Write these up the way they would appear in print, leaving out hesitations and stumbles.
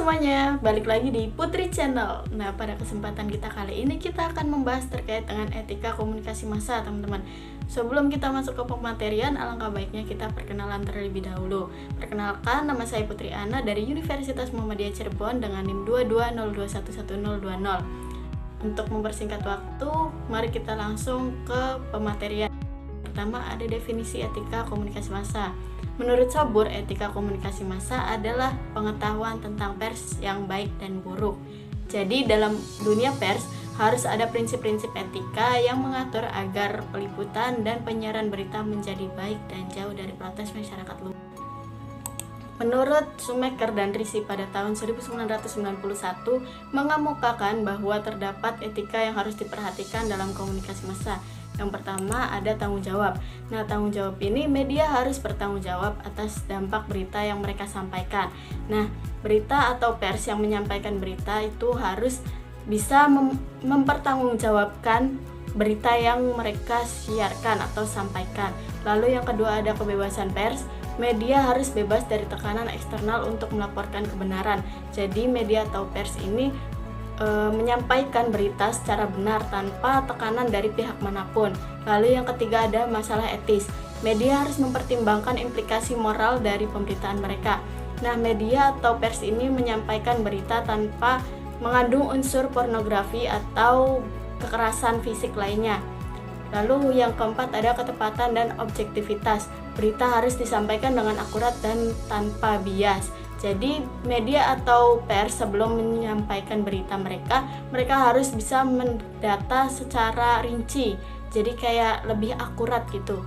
semuanya, balik lagi di Putri Channel. Nah, pada kesempatan kita kali ini kita akan membahas terkait dengan etika komunikasi massa, teman-teman. Sebelum kita masuk ke pematerian, alangkah baiknya kita perkenalan terlebih dahulu. Perkenalkan, nama saya Putri Ana dari Universitas Muhammadiyah Cirebon dengan NIM 2202111020. Untuk mempersingkat waktu, mari kita langsung ke pematerian. Pertama, ada definisi etika komunikasi massa. Menurut Sobur, etika komunikasi massa adalah pengetahuan tentang pers yang baik dan buruk. Jadi dalam dunia pers harus ada prinsip-prinsip etika yang mengatur agar peliputan dan penyiaran berita menjadi baik dan jauh dari protes masyarakat luas. Menurut Schumacher dan Risi pada tahun 1991 mengemukakan bahwa terdapat etika yang harus diperhatikan dalam komunikasi massa. Yang pertama ada tanggung jawab. Nah, tanggung jawab ini media harus bertanggung jawab atas dampak berita yang mereka sampaikan. Nah, berita atau pers yang menyampaikan berita itu harus bisa mempertanggungjawabkan berita yang mereka siarkan atau sampaikan. Lalu yang kedua ada kebebasan pers. Media harus bebas dari tekanan eksternal untuk melaporkan kebenaran. Jadi media atau pers ini menyampaikan berita secara benar tanpa tekanan dari pihak manapun. Lalu yang ketiga ada masalah etis. Media harus mempertimbangkan implikasi moral dari pemberitaan mereka. Nah, media atau pers ini menyampaikan berita tanpa mengandung unsur pornografi atau kekerasan fisik lainnya. Lalu yang keempat ada ketepatan dan objektivitas. Berita harus disampaikan dengan akurat dan tanpa bias. Jadi media atau pers sebelum menyampaikan berita mereka harus bisa mendata secara rinci. Jadi kayak lebih akurat gitu.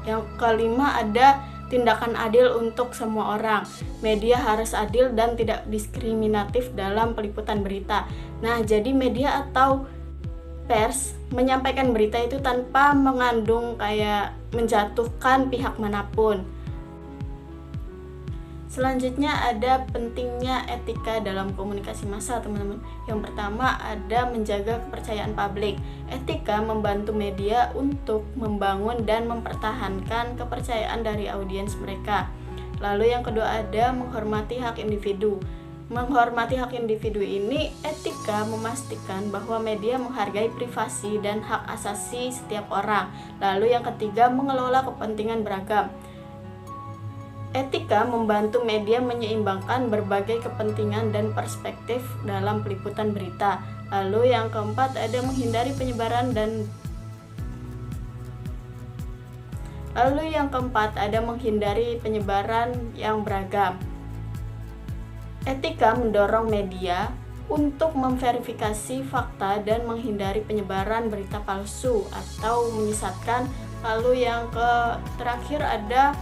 Yang kelima ada tindakan adil untuk semua orang. Media harus adil dan tidak diskriminatif dalam peliputan berita. Nah, jadi media atau pers menyampaikan berita itu tanpa mengandung kayak menjatuhkan pihak manapun. Selanjutnya ada pentingnya etika dalam komunikasi massa, teman-teman. Yang pertama ada menjaga kepercayaan publik. Etika membantu media untuk membangun dan mempertahankan kepercayaan dari audiens mereka. Lalu yang kedua ada menghormati hak individu. Menghormati hak individu ini, etika memastikan bahwa media menghargai privasi dan hak asasi setiap orang. Lalu yang ketiga mengelola kepentingan beragam. Etika membantu media menyeimbangkan berbagai kepentingan dan perspektif dalam peliputan berita. Lalu yang keempat ada menghindari penyebaran yang beragam. Etika mendorong media untuk memverifikasi fakta dan menghindari penyebaran berita palsu atau menyesatkan. Lalu yang terakhir ada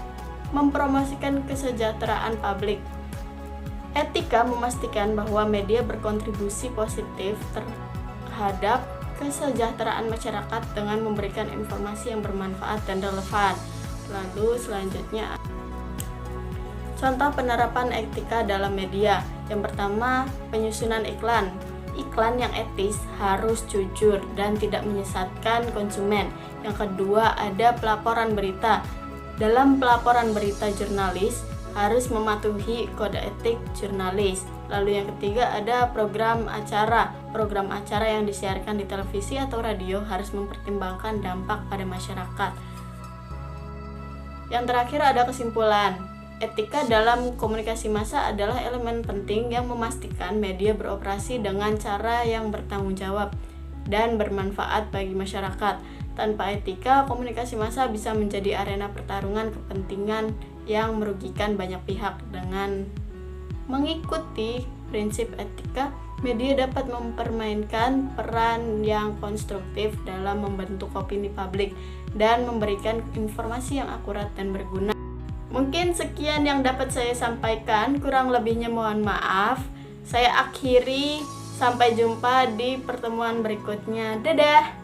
mempromosikan kesejahteraan publik. Etika memastikan bahwa media berkontribusi positif terhadap kesejahteraan masyarakat dengan memberikan informasi yang bermanfaat dan relevan. Lalu selanjutnya contoh penerapan etika dalam media. Yang pertama, penyusunan iklan. Iklan yang etis harus jujur dan tidak menyesatkan konsumen. Yang kedua, ada pelaporan berita. Dalam pelaporan berita, jurnalis harus mematuhi kode etik jurnalis. Lalu yang ketiga ada program acara. Program acara yang disiarkan di televisi atau radio harus mempertimbangkan dampak pada masyarakat. Yang terakhir ada kesimpulan. Etika dalam komunikasi massa adalah elemen penting yang memastikan media beroperasi dengan cara yang bertanggung jawab dan bermanfaat bagi masyarakat. Tanpa etika, komunikasi massa bisa menjadi arena pertarungan kepentingan yang merugikan banyak pihak. Dengan mengikuti prinsip etika, media dapat mempermainkan peran yang konstruktif dalam membentuk opini publik dan memberikan informasi yang akurat dan berguna. Mungkin sekian yang dapat saya sampaikan, kurang lebihnya mohon maaf. Saya akhiri, sampai jumpa di pertemuan berikutnya. Dadah!